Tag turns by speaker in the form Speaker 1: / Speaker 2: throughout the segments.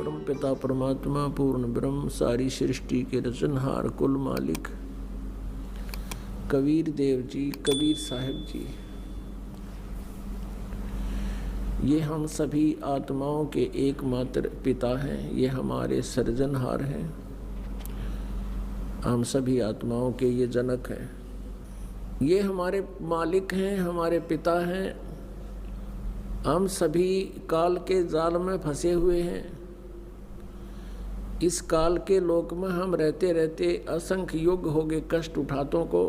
Speaker 1: परम पिता परमात्मा पूर्ण ब्रह्म सारी सृष्टि के रचनहार कुल मालिक कबीर देव जी, कबीर साहिब जी, ये हम सभी आत्माओं के एकमात्र पिता हैं। ये हमारे सृजनहार हैं। हम सभी आत्माओं के ये जनक हैं। ये हमारे मालिक हैं, हमारे पिता हैं। हम सभी काल के जाल में फंसे हुए हैं। इस काल के लोक में हम रहते रहते असंख्य युग हो गए कष्ट उठातों को,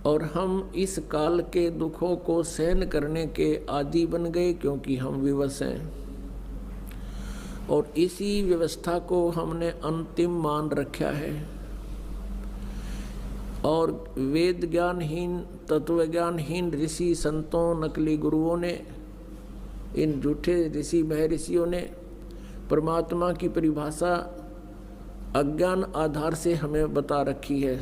Speaker 1: और हम इस काल के दुखों को सहन करने के आदी बन गए, क्योंकि हम विवश हैं। और इसी व्यवस्था को हमने अंतिम मान रखा है। और वेद ज्ञानहीन, तत्व ज्ञानहीन ऋषि संतों, नकली गुरुओं ने, इन झूठे ऋषि महर्षियों ने परमात्मा की परिभाषा अज्ञान आधार से हमें बता रखी है,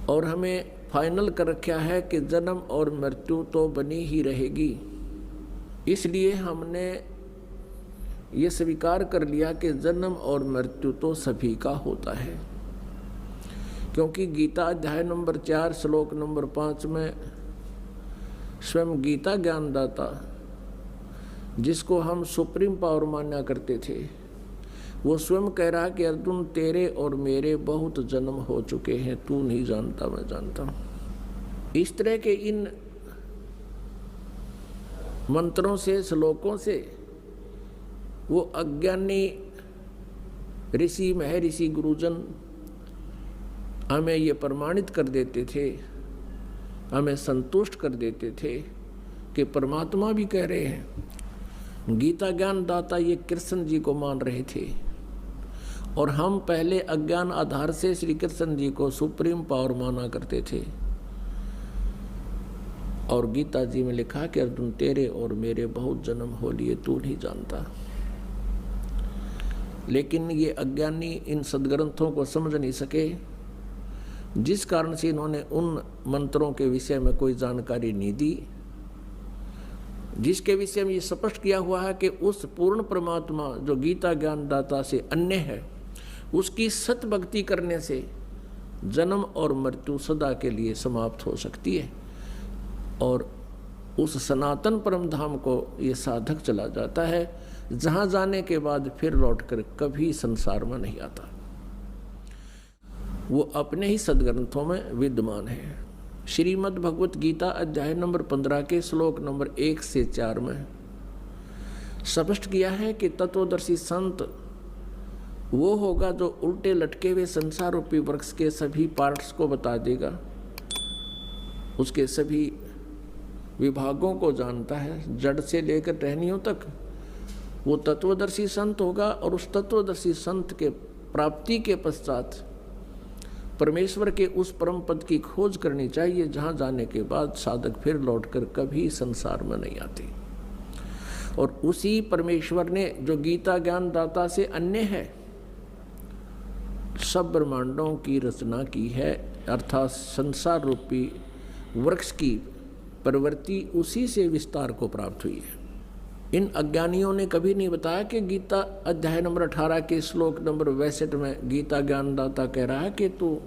Speaker 1: और हमें फाइनल कर रखा है कि जन्म और मृत्यु तो बनी ही रहेगी। इसलिए हमने ये स्वीकार कर लिया कि जन्म और मृत्यु तो सभी का होता है, क्योंकि गीता अध्याय नंबर 4 श्लोक नंबर 5 में स्वयं गीता ज्ञानदाता, जिसको हम सुप्रीम पावर माना करते थे, वो स्वयं कह रहा है कि अर्जुन तेरे और मेरे बहुत जन्म हो चुके हैं, तू नहीं जानता मैं जानता हूँ। इस तरह के इन मंत्रों से, श्लोकों से वो अज्ञानी ऋषि महर्षि गुरुजन हमें ये प्रमाणित कर देते थे, हमें संतुष्ट कर देते थे कि परमात्मा भी कह रहे हैं। गीता ज्ञान दाता ये कृष्ण जी को मान रहे थे, और हम पहले अज्ञान आधार से श्री कृष्ण जी को सुप्रीम पावर माना करते थे। और गीता जी में लिखा कि अर्जुन तेरे और मेरे बहुत जन्म हो लिए, तू नहीं जानता। लेकिन ये अज्ञानी इन सदग्रंथों को समझ नहीं सके, जिस कारण से इन्होंने उन मंत्रों के विषय में कोई जानकारी नहीं दी, जिसके विषय में ये स्पष्ट किया हुआ है कि उस पूर्ण परमात्मा जो गीता ज्ञानदाता से अन्य है, उसकी सत भक्ति करने से जन्म और मृत्यु सदा के लिए समाप्त हो सकती है, और उस सनातन परम धाम को ये साधक चला जाता है, जहाँ जाने के बाद फिर लौटकर कभी संसार में नहीं आता। वो अपने ही सदग्रंथों में विद्यमान है। श्रीमद् भगवत गीता अध्याय नंबर 15 के श्लोक नंबर 1 से 4 में स्पष्ट किया है कि तत्वदर्शी संत वो होगा जो उल्टे लटके हुए संसार रूपी वृक्ष के सभी पार्ट्स को बता देगा, उसके सभी विभागों को जानता है, जड़ से लेकर टहनियों तक। वो तत्वदर्शी संत होगा, और उस तत्वदर्शी संत के प्राप्ति के पश्चात परमेश्वर के उस परम पद की खोज करनी चाहिए, जहाँ जाने के बाद साधक फिर लौटकर कभी संसार में नहीं आते। और उसी परमेश्वर ने जो गीता ज्ञान दाता से अन्य है, सब ब्रह्मांडों की रचना की है, अर्थात संसार रूपी वृक्ष की प्रवृत्ति उसी से विस्तार को प्राप्त हुई है। इन अज्ञानियों ने कभी नहीं बताया कि गीता अध्याय नंबर 18 के श्लोक नंबर 62 में गीता ज्ञानदाता कह रहा है कि तू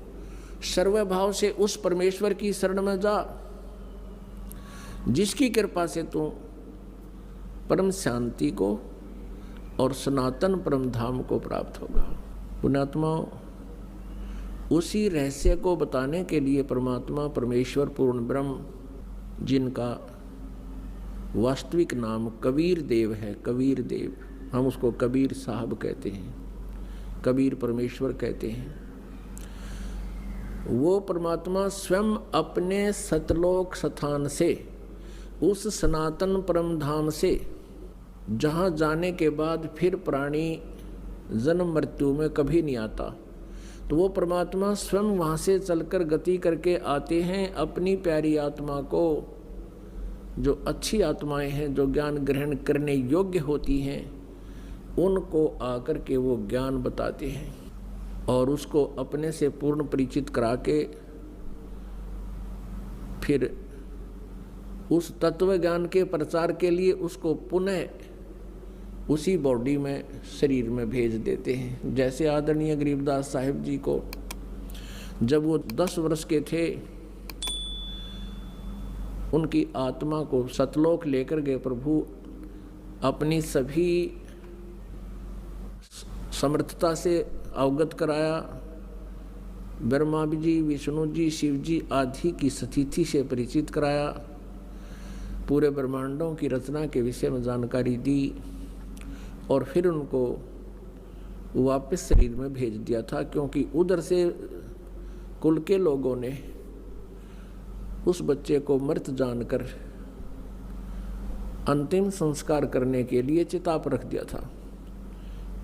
Speaker 1: सर्वभाव से उस परमेश्वर की शरण में जा, जिसकी कृपा से तू परम शांति को और सनातन परम धाम को प्राप्त होगा। पुण्यात्माओं, उसी रहस्य को बताने के लिए परमात्मा परमेश्वर पूर्ण ब्रह्म, जिनका वास्तविक नाम कबीर देव है, कबीर देव, हम उसको कबीर साहब कहते हैं, कबीर परमेश्वर कहते हैं, वो परमात्मा स्वयं अपने सतलोक स्थान से, उस सनातन परम धाम से, जहाँ जाने के बाद फिर प्राणी जन्म मृत्यु में कभी नहीं आता, तो वो परमात्मा स्वयं वहाँ से चलकर गति करके आते हैं अपनी प्यारी आत्मा को, जो अच्छी आत्माएं हैं, जो ज्ञान ग्रहण करने योग्य होती हैं, उनको आकर के वो ज्ञान बताते हैं, और उसको अपने से पूर्ण परिचित करा के फिर उस तत्व ज्ञान के प्रचार के लिए उसको पुनः उसी बॉडी में शरीर में भेज देते हैं। जैसे आदरणीय गरीबदास साहिब जी को जब वो 10 वर्ष के थे, उनकी आत्मा को सतलोक लेकर गए प्रभु, अपनी सभी समर्थता से अवगत कराया। ब्रह्मा जी, विष्णु जी, शिव जी आदि की स्थिति से परिचित कराया। पूरे ब्रह्मांडों की रचना के विषय में जानकारी दी और फिर उनको वापस शरीर में भेज दिया था, क्योंकि उधर से कुल के लोगों ने उस बच्चे को मृत जानकर अंतिम संस्कार करने के लिए चिता पर रख दिया था।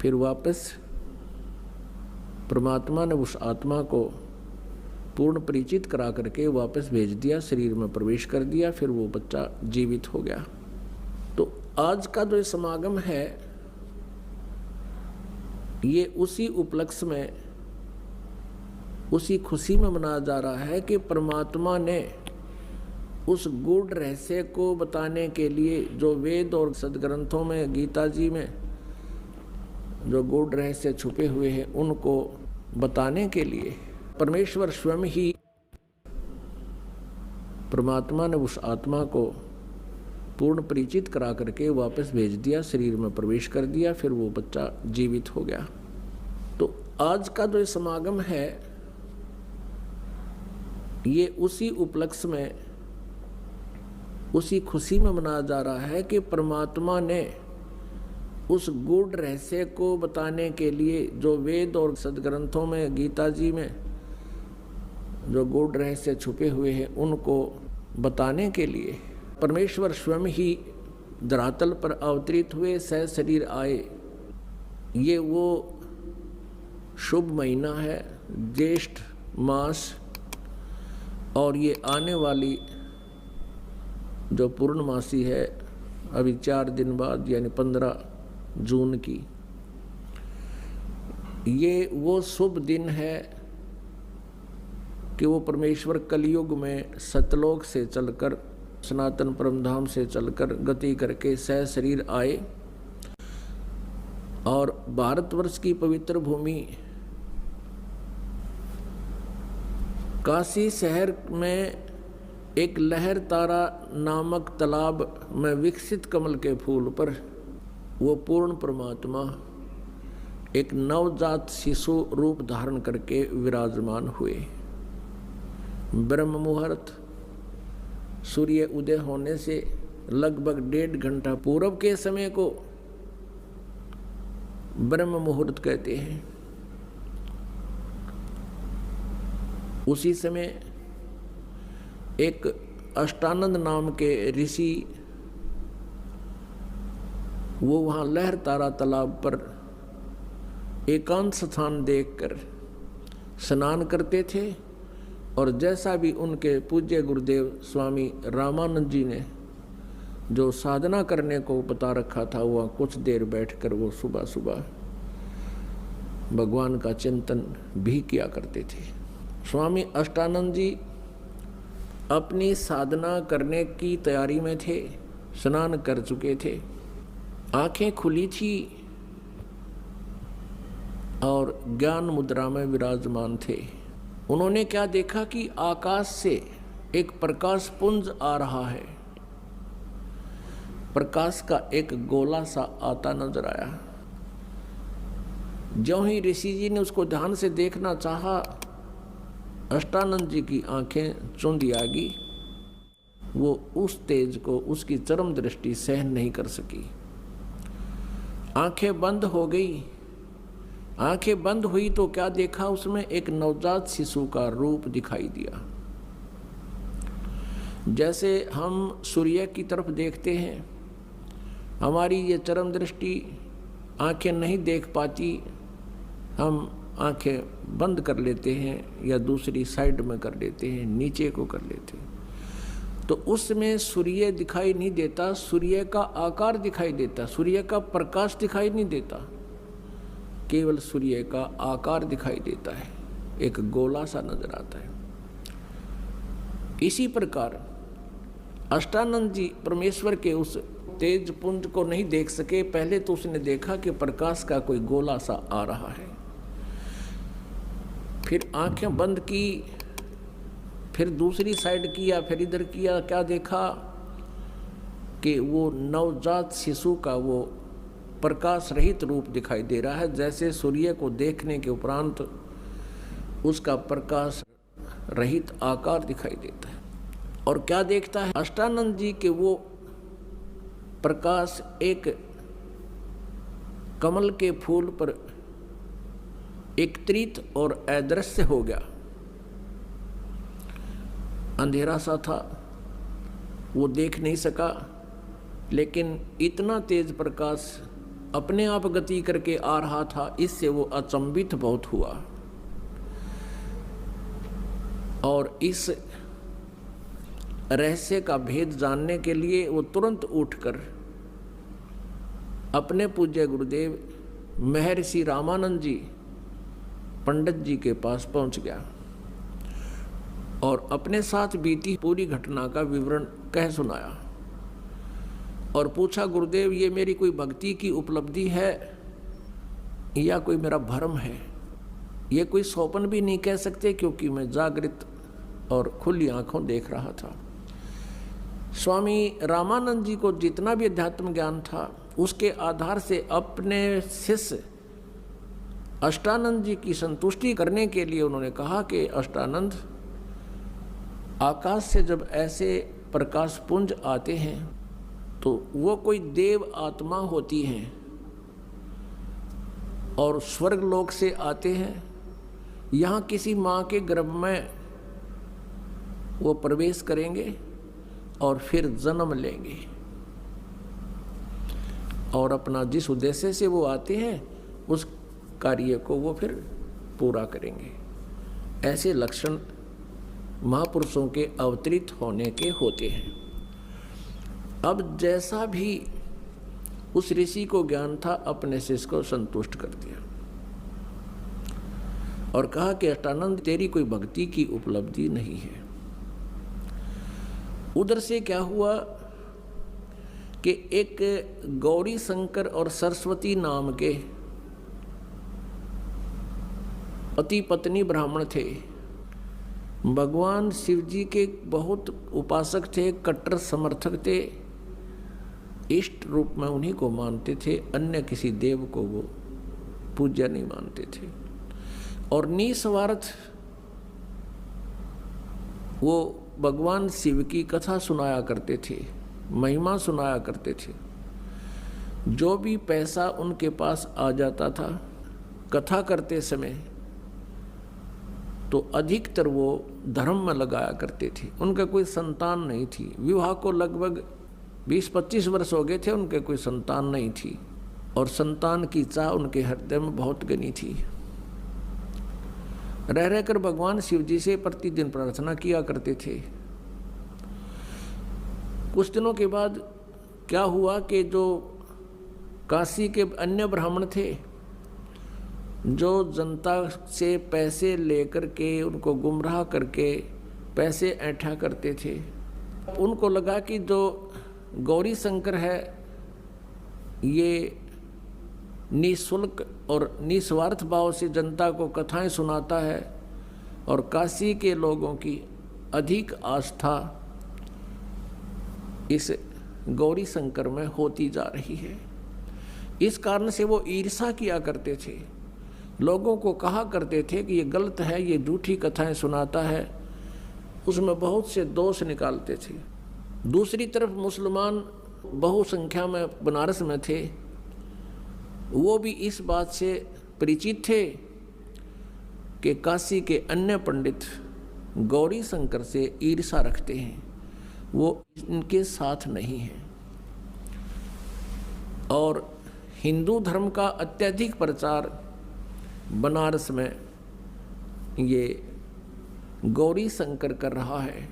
Speaker 1: फिर वापस परमात्मा ने उस आत्मा को पूर्ण परिचित करा करके वापस भेज दिया, शरीर में प्रवेश कर दिया, फिर वो बच्चा जीवित हो गया। तो आज का जो समागम है ये उसी उपलक्ष्य में, उसी खुशी में मनाया जा रहा है कि परमात्मा ने उस गूढ़ रहस्य को बताने के लिए, जो वेद और सदग्रंथों में, गीता जी में जो गूढ़ रहस्य छुपे हुए हैं, उनको बताने के लिए परमेश्वर स्वयं ही, परमात्मा ने उस आत्मा को पूर्ण परिचित करा करके वापस भेज दिया, शरीर में प्रवेश कर दिया, फिर वो बच्चा जीवित हो गया। तो आज का जो समागम है ये उसी उपलक्ष्य में, उसी खुशी में मनाया जा रहा है कि परमात्मा ने उस गूढ़ रहस्य को बताने के लिए, जो वेद और सदग्रंथों में, गीता जी में जो गूढ़ रहस्य छुपे हुए हैं, उनको बताने के लिए परमेश्वर स्वयं ही धरातल पर अवतरित हुए, सह शरीर आए। ये वो शुभ महीना है, ज्येष्ठ मास, और ये आने वाली जो पूर्णमासी है अभी 4 दिन बाद, यानी 15 जून की, ये वो शुभ दिन है कि वो परमेश्वर कलयुग में सतलोक से चलकर, सनातन परमधाम से चलकर गति करके सह शरीर आए और भारतवर्ष की पवित्र भूमि काशी शहर में एक लहर तारा नामक तालाब में विकसित कमल के फूल पर वो पूर्ण परमात्मा एक नवजात शिशु रूप धारण करके विराजमान हुए। ब्रह्म मुहूर्त, सूर्य उदय होने से लगभग 1.5 घंटा पूर्व के समय को ब्रह्म मुहूर्त कहते हैं। उसी समय एक अष्टानंद नाम के ऋषि, वो वहाँ लहर तारा तालाब पर एकांत स्थान देखकर स्नान करते थे, और जैसा भी उनके पूज्य गुरुदेव स्वामी रामानंद जी ने जो साधना करने को बता रखा था, वह कुछ देर बैठकर वो सुबह सुबह भगवान का चिंतन भी किया करते थे। स्वामी अष्टानंद जी अपनी साधना करने की तैयारी में थे, स्नान कर चुके थे, आंखें खुली थी और ज्ञान मुद्रा में विराजमान थे। उन्होंने क्या देखा कि आकाश से एक प्रकाश पुंज आ रहा है। प्रकाश का एक गोला सा आता नजर आया। ज्यों ही ऋषि जी ने उसको ध्यान से देखना चाहा, अष्टानंद जी की आंखें चौंधी आ गई। वो उस तेज को, उसकी चरम दृष्टि सहन नहीं कर सकी, आंखें बंद हो गई। आंखें बंद हुई तो क्या देखा, उसमें एक नवजात शिशु का रूप दिखाई दिया। जैसे हम सूर्य की तरफ देखते हैं, हमारी ये चरम दृष्टि आंखें नहीं देख पाती, हम आंखें बंद कर लेते हैं या दूसरी साइड में कर लेते हैं, नीचे को कर लेते हैं, तो उसमें सूर्य दिखाई नहीं देता, सूर्य का आकार दिखाई देता, सूर्य का प्रकाश दिखाई नहीं देता, केवल सूर्य का आकार दिखाई देता है, एक गोला सा नजर आता है। इसी प्रकार अष्टानंद जी परमेश्वर के उस तेज पुंज को नहीं देख सके। पहले तो उसने देखा कि प्रकाश का कोई गोला सा आ रहा है, फिर आंखें बंद की, फिर दूसरी साइड किया, फिर इधर किया। क्या देखा कि वो नवजात शिशु का वो प्रकाश रहित रूप दिखाई दे रहा है, जैसे सूर्य को देखने के उपरांत उसका प्रकाश रहित आकार दिखाई देता है। और क्या देखता है अष्टानंद जी के वो प्रकाश एक कमल के फूल पर एकत्रित और अदृश्य हो गया। अंधेरा सा था, वो देख नहीं सका, लेकिन इतना तेज प्रकाश अपने आप गति करके आ रहा था, इससे वो अचंभित बहुत हुआ। और इस रहस्य का भेद जानने के लिए वो तुरंत उठकर अपने पूज्य गुरुदेव महर्षि रामानंद जी पंडित जी के पास पहुंच गया और अपने साथ बीती पूरी घटना का विवरण कह सुनाया और पूछा, गुरुदेव ये मेरी कोई भक्ति की उपलब्धि है या कोई मेरा भ्रम है? ये कोई स्वप्न भी नहीं कह सकते, क्योंकि मैं जागृत और खुली आंखों देख रहा था। स्वामी रामानंद जी को जितना भी अध्यात्म ज्ञान था, उसके आधार से अपने शिष्य अष्टानंद जी की संतुष्टि करने के लिए उन्होंने कहा कि अष्टानंद, आकाश से जब ऐसे प्रकाश पुंज आते हैं तो वो कोई देव आत्मा होती हैं और स्वर्ग लोक से आते हैं। यहाँ किसी माँ के गर्भ में वो प्रवेश करेंगे और फिर जन्म लेंगे और अपना जिस उद्देश्य से वो आते हैं उस कार्य को वो फिर पूरा करेंगे। ऐसे लक्षण महापुरुषों के अवतरित होने के होते हैं। अब जैसा भी उस ऋषि को ज्ञान था, अपने शिष्य को संतुष्ट कर दिया और कहा कि अष्टानंद तेरी कोई भक्ति की उपलब्धि नहीं है। उधर से क्या हुआ कि एक गौरी शंकर और सरस्वती नाम के पति पत्नी ब्राह्मण थे। भगवान शिव जी के बहुत उपासक थे, कट्टर समर्थक थे, इष्ट रूप में उन्हीं को मानते थे, अन्य किसी देव को वो पूज्य नहीं मानते थे। और निस्वार्थ वो भगवान शिव की कथा सुनाया करते थे, महिमा सुनाया करते थे। जो भी पैसा उनके पास आ जाता था कथा करते समय, तो अधिकतर वो धर्म में लगाया करते थे। उनका कोई संतान नहीं थी। विवाह को लगभग 20-25 वर्ष हो गए थे, उनके कोई संतान नहीं थी और संतान की चाह उनके हृदय में बहुत घनी थी। रह रहकर भगवान शिव जी से प्रतिदिन प्रार्थना किया करते थे। कुछ दिनों के बाद क्या हुआ कि जो काशी के अन्य ब्राह्मण थे, जो जनता से पैसे लेकर के उनको गुमराह करके पैसे ऐंठा करते थे, उनको लगा कि जो गौरी शंकर है ये निःशुल्क और निस्वार्थ भाव से जनता को कथाएं सुनाता है और काशी के लोगों की अधिक आस्था इस गौरी शंकर में होती जा रही है। इस कारण से वो ईर्षा किया करते थे, लोगों को कहा करते थे कि ये गलत है, ये झूठी कथाएं सुनाता है, उसमें बहुत से दोष निकालते थे। दूसरी तरफ मुसलमान बहुसंख्या में बनारस में थे, वो भी इस बात से परिचित थे कि काशी के अन्य पंडित गौरी शंकर से ईर्षा रखते हैं, वो इनके साथ नहीं हैं। और हिंदू धर्म का अत्यधिक प्रचार बनारस में ये गौरी शंकर कर रहा है,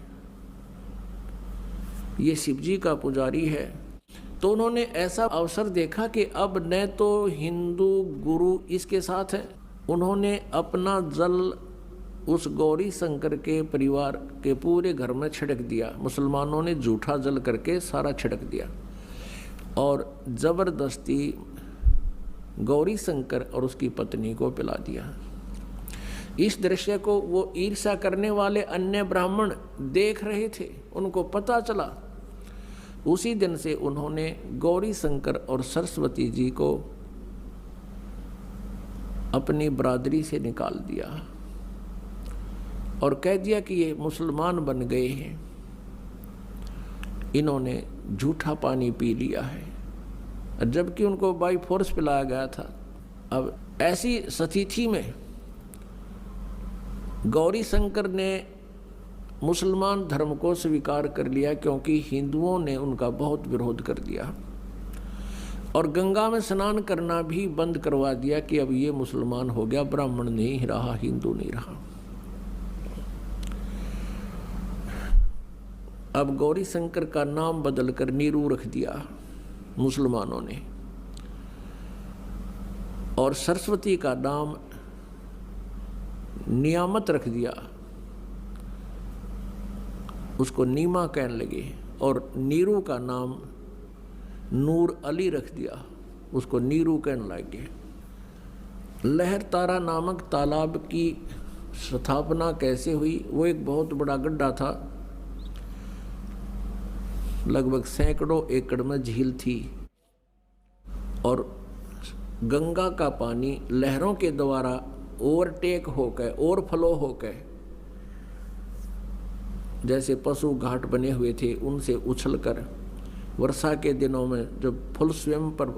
Speaker 1: ये शिवजी का पुजारी है। तो उन्होंने ऐसा अवसर देखा कि अब न तो हिंदू गुरु इसके साथ हैं, उन्होंने अपना जल उस गौरी शंकर के परिवार के पूरे घर में छिड़क दिया। मुसलमानों ने जूठा जल करके सारा छिड़क दिया और जबरदस्ती गौरी शंकर और उसकी पत्नी को पिला दिया। इस दृश्य को वो ईर्ष्या करने वाले अन्य ब्राह्मण देख रहे थे, उनको पता चला। उसी दिन से उन्होंने गौरी शंकर और सरस्वती जी को अपनी बरादरी से निकाल दिया और कह दिया कि ये मुसलमान बन गए हैं, इन्होंने झूठा पानी पी लिया है, जबकि उनको बाई फोर्स पिलाया गया था। अब ऐसी स्थिति में गौरी शंकर ने मुसलमान धर्म को स्वीकार कर लिया, क्योंकि हिंदुओं ने उनका बहुत विरोध कर दिया और गंगा में स्नान करना भी बंद करवा दिया कि अब ये मुसलमान हो गया, ब्राह्मण नहीं रहा, हिंदू नहीं रहा। अब गौरी शंकर का नाम बदलकर नीरू रख दिया मुसलमानों ने, और सरस्वती का नाम नियामत रख दिया, उसको नीमा कहने लगे, और नीरू का नाम नूर अली रख दिया, उसको नीरू कहने लगे। लहर तारा नामक तालाब की स्थापना कैसे हुई? वो एक बहुत बड़ा गड्ढा था, लगभग सैकड़ों एकड़ में झील थी, और गंगा का पानी लहरों के द्वारा ओवरटेक होकर, ओवरफ्लो होकर, जैसे पशु घाट बने हुए थे उनसे उछलकर वर्षा के दिनों में जब फुल स्वयं पर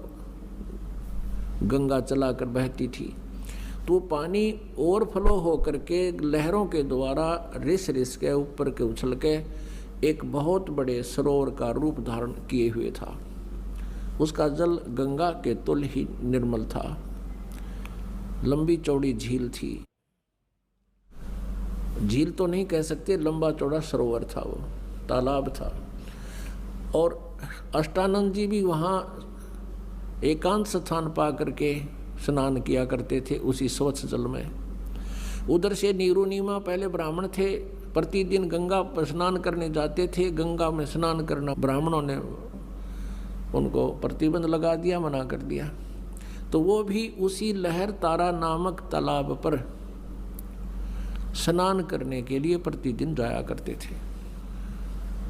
Speaker 1: गंगा चलाकर बहती थी, तो पानी ओवरफ्लो होकर के लहरों के द्वारा रिस रिस के ऊपर के उछल के एक बहुत बड़े सरोवर का रूप धारण किए हुए था। उसका जल गंगा के तुल्य ही निर्मल था, लंबी चौड़ी झील थी, झील तो नहीं कह सकते, लंबा चौड़ा सरोवर था, वो तालाब था। और अष्टानंद जी भी वहाँ एकांत स्थान पा करके स्नान किया करते थे उसी स्वच्छ जल में। उधर से नीरू नीमा पहले ब्राह्मण थे, प्रतिदिन गंगा पर स्नान करने जाते थे। गंगा में स्नान करना ब्राह्मणों ने उनको प्रतिबंध लगा दिया, मना कर दिया, तो वो भी उसी लहर तारा नामक तालाब पर स्नान करने के लिए प्रतिदिन जाया करते थे।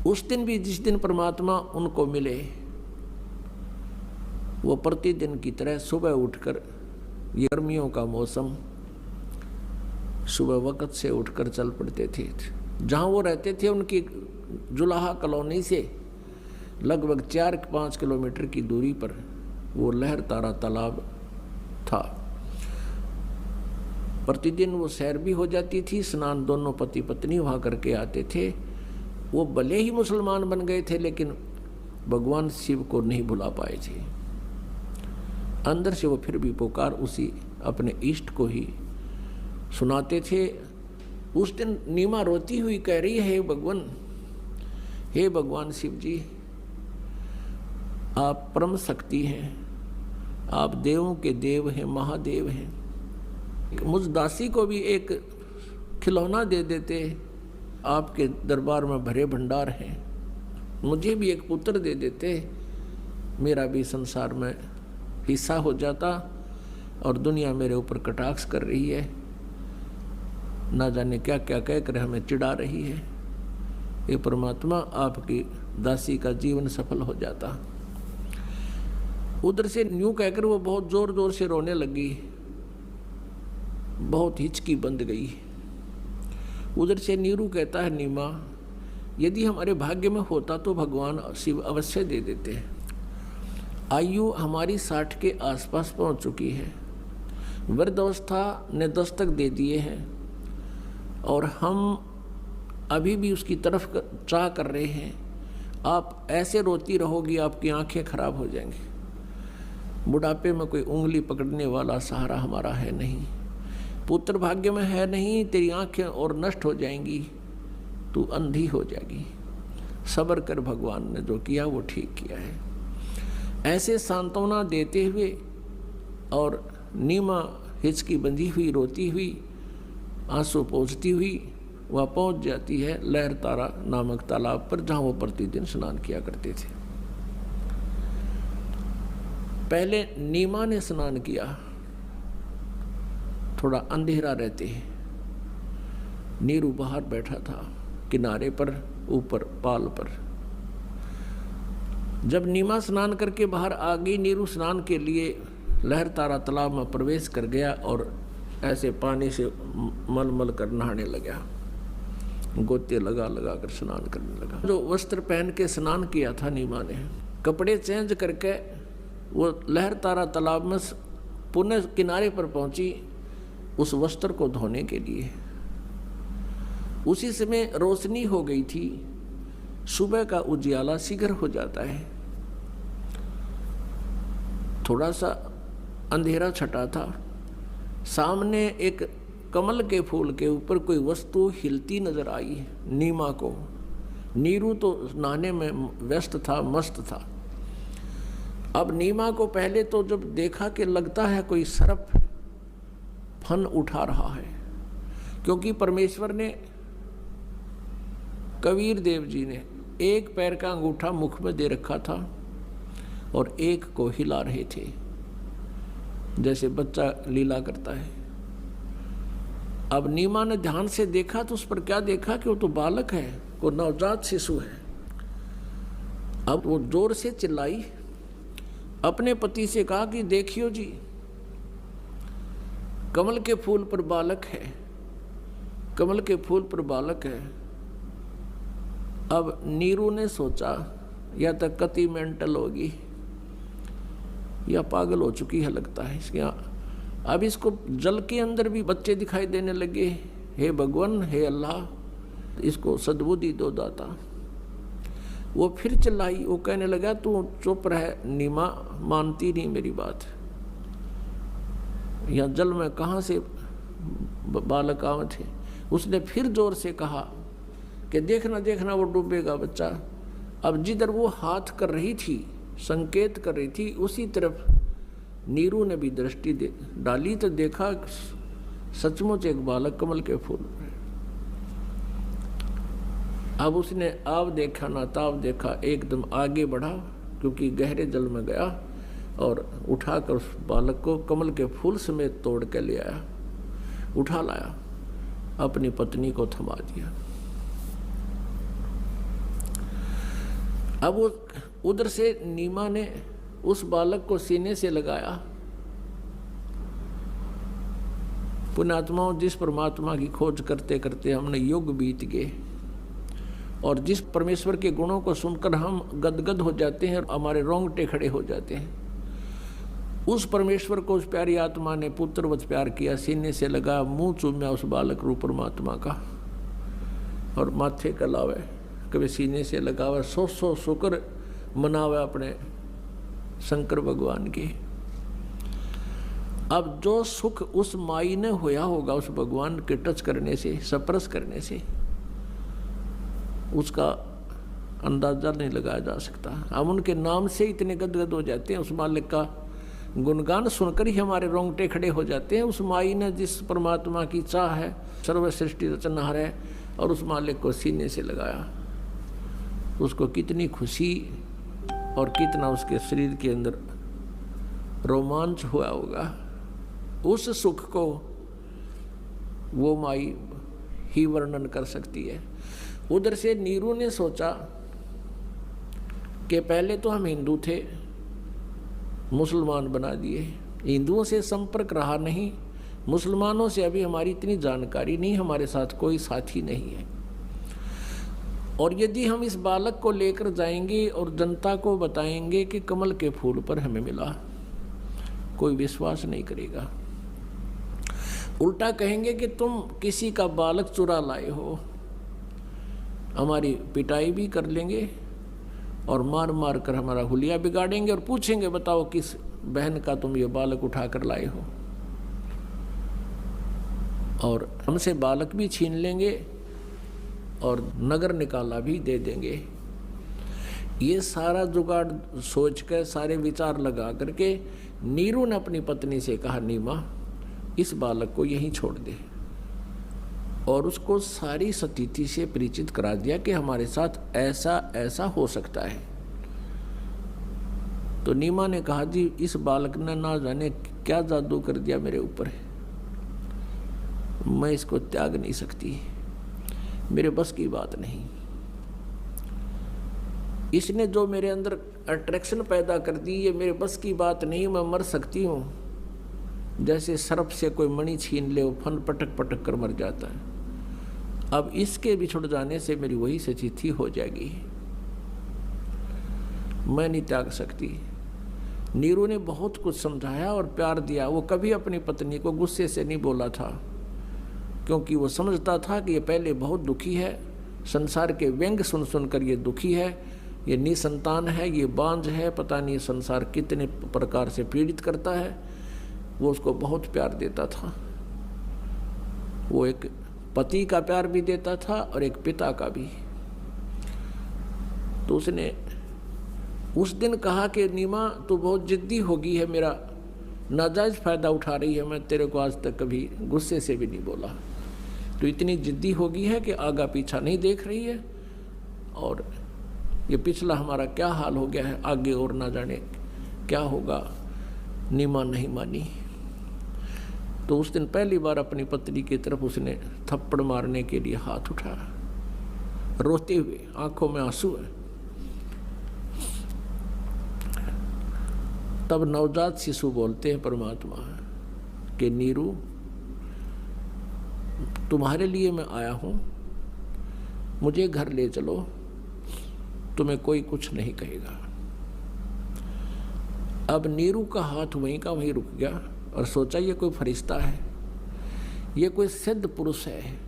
Speaker 1: उस दिन भी जिस दिन परमात्मा उनको मिले, वो प्रतिदिन की तरह सुबह उठकर, ये गर्मियों का मौसम, सुबह वक़्त से उठकर चल पड़ते थे। जहाँ वो रहते थे उनकी जुलाहा कॉलोनी से लगभग 4-5 किलोमीटर की दूरी पर वो लहर तारा तालाब था। प्रतिदिन वो सैर भी हो जाती थी, स्नान दोनों पति पत्नी वहाँ करके आते थे। वो भले ही मुसलमान बन गए थे, लेकिन भगवान शिव को नहीं भुला पाए थे। अंदर से वो फिर भी पुकार उसी अपने इष्ट को ही सुनाते थे। उस दिन नीमा रोती हुई कह रही है, हे भगवान शिव जी, आप परम शक्ति हैं, आप देवों के देव हैं, महादेव हैं। मुझ दासी को भी एक खिलौना दे देते, आपके दरबार में भरे भंडार हैं। मुझे भी एक पुत्र दे देते, मेरा भी संसार में हिस्सा हो जाता, और दुनिया मेरे ऊपर कटाक्ष कर रही है, ना जाने क्या क्या कहकर हमें चिढ़ा रही है। ये परमात्मा, आपकी दासी का जीवन सफल हो जाता। उधर से न्यू कहकर वो बहुत जोर जोर से रोने लगी, बहुत हिचकी बंद गई। उधर से नीरू कहता है, नीमा, यदि हमारे भाग्य में होता तो भगवान शिव अवश्य दे देते। आयु हमारी 60 के आसपास पहुंच चुकी है, वृद्धावस्था ने दस्तक दे दिए हैं, और हम अभी भी उसकी तरफ चाह कर रहे हैं। आप ऐसे रोती रहोगी, आपकी आंखें खराब हो जाएंगी। बुढ़ापे में कोई उंगली पकड़ने वाला सहारा हमारा है नहीं, पुत्र भाग्य में है नहीं, तेरी आंखें और नष्ट हो जाएंगी, तू अंधी हो जाएगी। सब्र कर, भगवान ने जो किया वो ठीक किया है। ऐसे सांत्वना देते हुए और नीमा हिचकी बंधी हुई, रोती हुई, आंसू पोंछती हुई वह पहुंच जाती है लहर तारा नामक तालाब पर, जहाँ वो प्रतिदिन स्नान किया करते थे। पहले नीमा ने स्नान किया, थोड़ा अंधेरा रहते। नीरू बाहर बैठा था किनारे पर, ऊपर पाल पर। जब नीमा स्नान करके बाहर आ गई, नीरू स्नान के लिए लहरतारा तालाब में प्रवेश कर गया और ऐसे पानी से मल मल कर नहाने लगा, गोते लगा लगा कर स्नान करने लगा। जो वस्त्र पहन के स्नान किया था नीमा ने, कपड़े चेंज करके वो लहरतारा तालाब में पुनः किनारे पर पहुंची उस वस्त्र को धोने के लिए। उसी समय रोशनी हो गई थी, सुबह का उजियाला शीघ्र हो जाता है। थोड़ा सा अंधेरा छटा था। सामने एक कमल के फूल के ऊपर कोई वस्तु हिलती नजर आई नीमा को। नीरू तो नहाने में व्यस्त था, मस्त था। अब नीमा को पहले तो जब देखा कि लगता है कोई सर्प फन उठा रहा है, क्योंकि परमेश्वर ने, कबीर देव जी ने एक पैर का अंगूठा मुख में दे रखा था और एक को हिला रहे थे, जैसे बच्चा लीला करता है। अब नीमा ने ध्यान से देखा तो उस पर क्या देखा कि वो तो बालक है, वो नवजात शिशु है। अब वो जोर से चिल्लाई, अपने पति से कहा कि देखियो जी, कमल के फूल पर बालक है, कमल के फूल पर बालक है। अब नीरू ने सोचा या तो कति मेंटल होगी या पागल हो चुकी है लगता है इसके। अब इसको जल के अंदर भी बच्चे दिखाई देने लगे। हे भगवान, हे अल्लाह, इसको सद्बुद्धि दो दाता। वो फिर चिल्लाई, वो कहने लगा तू चुप रह नीमा, मानती नहीं मेरी बात। यहाँ जल में कहाँ से बालक आए थे। उसने फिर जोर से कहा कि देखना देखना वो डूबेगा बच्चा। अब जिधर वो हाथ कर रही थी, संकेत कर रही थी, उसी तरफ नीरू ने भी दृष्टि डाली तो देखा सचमुच एक बालक कमल के फूल पर। अब उसने आव देखा ना ताव देखा, एकदम आगे बढ़ा क्योंकि गहरे जल में गया और उठाकर उस बालक को कमल के फूल समेत तोड़ के ले आया, उठा लाया, अपनी पत्नी को थमा दिया। अब वो उधर से नीमा ने उस बालक को सीने से लगाया। पुण्यात्माओं, जिस परमात्मा की खोज करते करते हमने युग बीत गए और जिस परमेश्वर के गुणों को सुनकर हम गदगद हो जाते हैं, हमारे रोंगटे खड़े हो जाते हैं, उस परमेश्वर को उस प्यारी आत्मा ने पुत्रवत प्यार किया, सीने से लगा, मुंह चूम्या उस बालक रूप परमात्मा का और माथे का लावे, कभी सीने से लगावे, सौ सौ शुक्र मनावे अपने शंकर भगवान के। अब जो सुख उस माई ने होया होगा उस भगवान के टच करने से, स्पर्श करने से, उसका अंदाजा नहीं लगाया जा सकता। हम उनके नाम से इतने गदगद हो जाते हैं, उस मालिक का गुणगान सुनकर ही हमारे रोंगटे खड़े हो जाते हैं। उस माई ने जिस परमात्मा की चाह है, सर्व सृष्टि रचनहार है, और उस मालिक को सीने से लगाया, उसको कितनी खुशी और कितना उसके शरीर के अंदर रोमांच हुआ होगा। उस सुख को वो माई ही वर्णन कर सकती है। उधर से नीरू ने सोचा कि पहले तो हम हिंदू थे, मुसलमान बना दिए, हिंदुओं से संपर्क रहा नहीं, मुसलमानों से अभी हमारी इतनी जानकारी नहीं, हमारे साथ कोई साथी नहीं है। और यदि हम इस बालक को लेकर जाएंगे और जनता को बताएंगे कि कमल के फूल पर हमें मिला, कोई विश्वास नहीं करेगा। उल्टा कहेंगे कि तुम किसी का बालक चुरा लाए हो, हमारी पिटाई भी कर लेंगे और मार मार कर हमारा हुलिया बिगाड़ेंगे और पूछेंगे बताओ किस बहन का तुम ये बालक उठा कर लाए हो, और हमसे बालक भी छीन लेंगे और नगर निकाला भी दे देंगे। ये सारा जुगाड़ सोच कर, सारे विचार लगा करके नीरू ने अपनी पत्नी से कहा, नीमा इस बालक को यहीं छोड़ दे, और उसको सारी स्थिति से परिचित करा दिया कि हमारे साथ ऐसा ऐसा हो सकता है। तो नीमा ने कहा, जी इस बालक ने ना जाने क्या जादू कर दिया मेरे ऊपर, मैं इसको त्याग नहीं सकती, मेरे बस की बात नहीं। इसने जो मेरे अंदर अट्रैक्शन पैदा कर दी, ये मेरे बस की बात नहीं, मैं मर सकती हूँ। जैसे सर्प से कोई मणि छीन ले, वो फन पटक पटक कर मर जाता है। अब इसके बिछुड़ जाने से मेरी वही से चिट्ठी हो जाएगी, मैं नहीं त्याग सकती। नीरू ने बहुत कुछ समझाया और प्यार दिया। वो कभी अपनी पत्नी को गुस्से से नहीं बोला था, क्योंकि वो समझता था कि ये पहले बहुत दुखी है, संसार के व्यंग सुन सुनकर ये दुखी है, ये निसंतान है, ये बांझ है, पता नहीं संसार कितने प्रकार से पीड़ित करता है। वो उसको बहुत प्यार देता था। वो एक पति का प्यार भी देता था और एक पिता का भी। तो उसने उस दिन कहा कि नीमा तू बहुत जिद्दी हो गई है, मेरा नाजायज़ फ़ायदा उठा रही है, मैं तेरे को आज तक कभी गुस्से से भी नहीं बोला, तो इतनी जिद्दी हो गई है कि आगा पीछा नहीं देख रही है, और ये पिछला हमारा क्या हाल हो गया है, आगे और ना जाने क्या होगा। नीमा नहीं मानी। तो उस दिन पहली बार अपनी पत्नी की तरफ उसने थप्पड़ मारने के लिए हाथ उठाया, रोते हुए, आंखों में आंसू है। तब नवजात शिशु बोलते हैं परमात्मा कि नीरू, तुम्हारे लिए मैं आया हूँ, मुझे घर ले चलो, तुम्हें कोई कुछ नहीं कहेगा। अब नीरू का हाथ वहीं का वहीं रुक गया और सोचा ये कोई फरिश्ता है, ये कोई सिद्ध पुरुष है,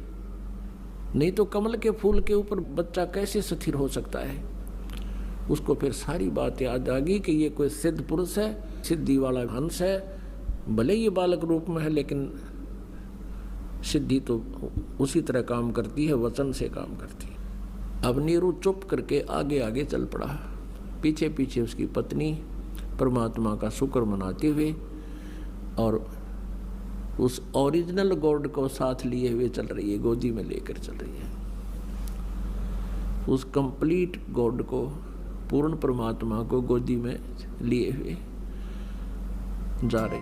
Speaker 1: नहीं तो कमल के फूल के ऊपर बच्चा कैसे स्थिर हो सकता है। उसको फिर सारी बात याद आ गई कि ये कोई सिद्ध पुरुष है, सिद्धि वाला हंस है, भले ये बालक रूप में है लेकिन सिद्धि तो उसी तरह काम करती है, वचन से काम करती है। अब नीरू चुप करके आगे आगे चल पड़ा, पीछे पीछे उसकी पत्नी परमात्मा का शुक्र मनाते हुए और उस ओरिजिनल गॉड को साथ लिए हुए चल रही है, गोदी में लेकर चल रही है। उस कंप्लीट गॉड को, पूर्ण परमात्मा को गोदी में लिए हुए जा रही।